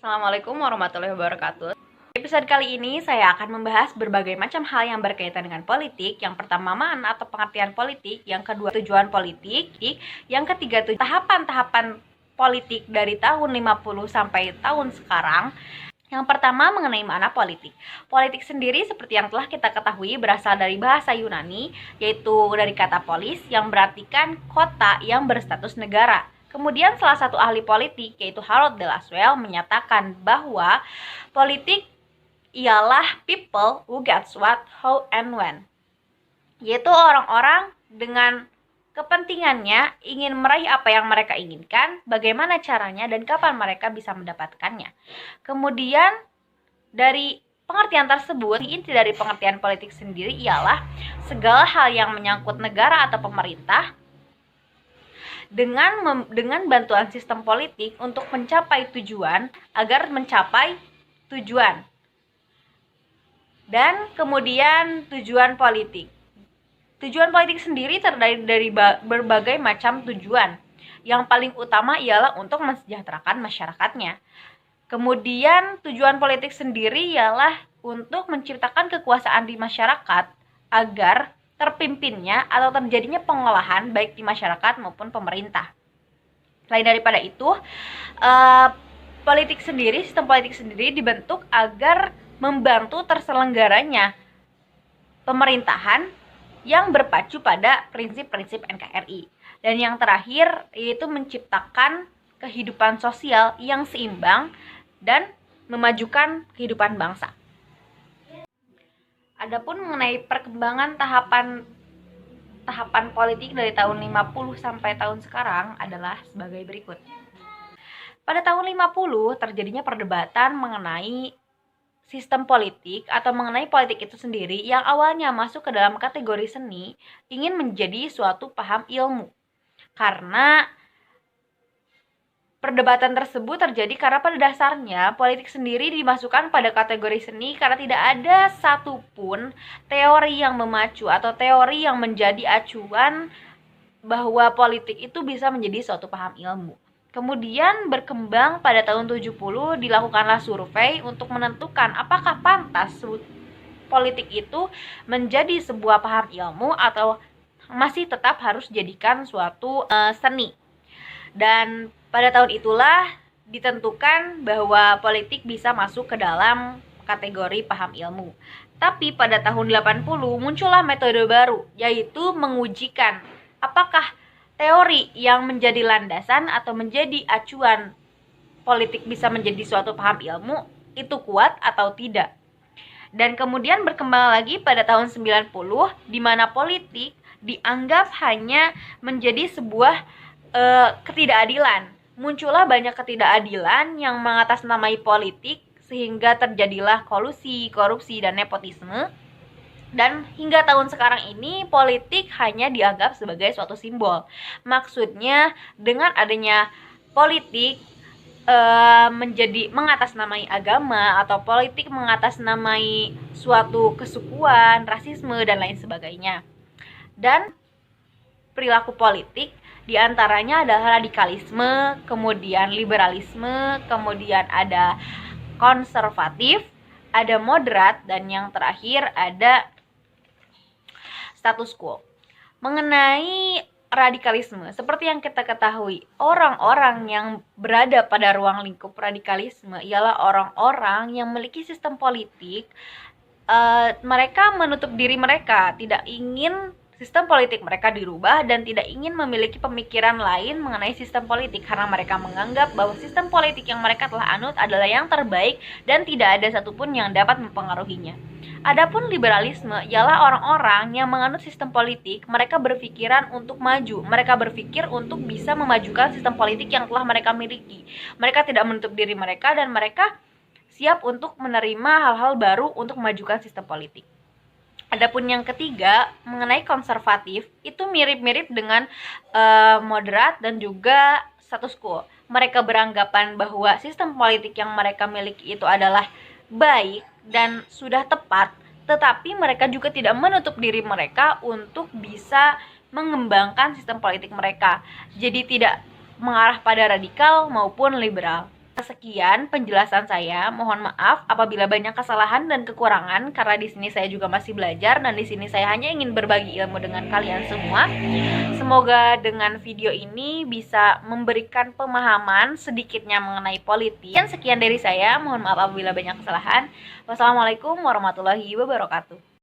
Assalamualaikum warahmatullahi wabarakatuh. Episode kali ini saya akan membahas berbagai macam hal yang berkaitan dengan politik. Yang pertama, mana atau pengertian politik. Yang kedua, tujuan politik. Yang ketiga, tahapan-tahapan politik dari tahun 50 sampai tahun sekarang. Yang pertama, mengenai makna politik. Politik sendiri seperti yang telah kita ketahui berasal dari bahasa Yunani, yaitu dari kata polis yang berartikan kota yang berstatus negara. Kemudian salah satu ahli politik, yaitu Harold de Lasswell, menyatakan bahwa politik ialah people who gets what, how, and when. Yaitu orang-orang dengan kepentingannya ingin meraih apa yang mereka inginkan, bagaimana caranya, dan kapan mereka bisa mendapatkannya. Kemudian dari pengertian tersebut, inti dari pengertian politik sendiri ialah segala hal yang menyangkut negara atau pemerintah dengan bantuan sistem politik untuk mencapai tujuan, agar mencapai tujuan. Dan kemudian tujuan politik. Tujuan politik sendiri terdiri dari berbagai macam tujuan. Yang paling utama ialah untuk mensejahterakan masyarakatnya. Kemudian tujuan politik sendiri ialah untuk menciptakan kekuasaan di masyarakat agar terpimpinnya atau terjadinya pengolahan baik di masyarakat maupun pemerintah. Selain daripada itu, sistem politik sendiri dibentuk agar membantu terselenggaranya pemerintahan yang berpacu pada prinsip-prinsip NKRI. Dan yang terakhir yaitu menciptakan kehidupan sosial yang seimbang dan memajukan kehidupan bangsa. Adapun mengenai perkembangan tahapan politik dari tahun 50 sampai tahun sekarang adalah sebagai berikut. Pada tahun 50 terjadinya perdebatan mengenai sistem politik atau mengenai politik itu sendiri yang awalnya masuk ke dalam kategori seni ingin menjadi suatu paham ilmu. Karena perdebatan tersebut terjadi karena pada dasarnya politik sendiri dimasukkan pada kategori seni karena tidak ada satupun teori yang memacu atau teori yang menjadi acuan bahwa politik itu bisa menjadi suatu paham ilmu. Kemudian berkembang pada tahun 70 dilakukanlah survei untuk menentukan apakah pantas politik itu menjadi sebuah paham ilmu atau masih tetap harus dijadikan suatu seni. Dan pada tahun itulah ditentukan bahwa politik bisa masuk ke dalam kategori paham ilmu. Tapi pada tahun 80 muncullah metode baru, yaitu mengujikan apakah teori yang menjadi landasan atau menjadi acuan politik bisa menjadi suatu paham ilmu itu kuat atau tidak. Dan kemudian berkembang lagi pada tahun 90 di mana politik dianggap hanya menjadi sebuah ketidakadilan. Muncullah banyak ketidakadilan yang mengatasnamai politik sehingga terjadilah kolusi, korupsi, dan nepotisme. Dan hingga tahun sekarang ini politik hanya dianggap sebagai suatu simbol. Maksudnya dengan adanya politik menjadi mengatasnamai agama atau politik mengatasnamai suatu kesukuan, rasisme, dan lain sebagainya. Dan perilaku politik diantaranya adalah radikalisme, kemudian liberalisme, kemudian ada konservatif, ada moderat, dan yang terakhir ada status quo. Mengenai radikalisme, seperti yang kita ketahui, orang-orang yang berada pada ruang lingkup radikalisme ialah orang-orang yang memiliki sistem politik. Mereka menutup diri mereka, tidak ingin sistem politik mereka dirubah dan tidak ingin memiliki pemikiran lain mengenai sistem politik karena mereka menganggap bahwa sistem politik yang mereka telah anut adalah yang terbaik dan tidak ada satupun yang dapat mempengaruhinya. Adapun liberalisme ialah orang-orang yang menganut sistem politik, mereka berpikiran untuk maju, mereka berpikir untuk bisa memajukan sistem politik yang telah mereka miliki. Mereka tidak menutup diri mereka dan mereka siap untuk menerima hal-hal baru untuk memajukan sistem politik. Adapun yang ketiga, mengenai konservatif, itu mirip-mirip dengan moderat dan juga status quo. Mereka beranggapan bahwa sistem politik yang mereka miliki itu adalah baik dan sudah tepat, tetapi mereka juga tidak menutup diri mereka untuk bisa mengembangkan sistem politik mereka. Jadi tidak mengarah pada radikal maupun liberal. Sekian penjelasan saya. Mohon maaf apabila banyak kesalahan dan kekurangan karena di sini saya juga masih belajar dan di sini saya hanya ingin berbagi ilmu dengan kalian semua. Semoga dengan video ini bisa memberikan pemahaman sedikitnya mengenai politik. Sekian dari saya. Mohon maaf apabila banyak kesalahan. Wassalamualaikum warahmatullahi wabarakatuh.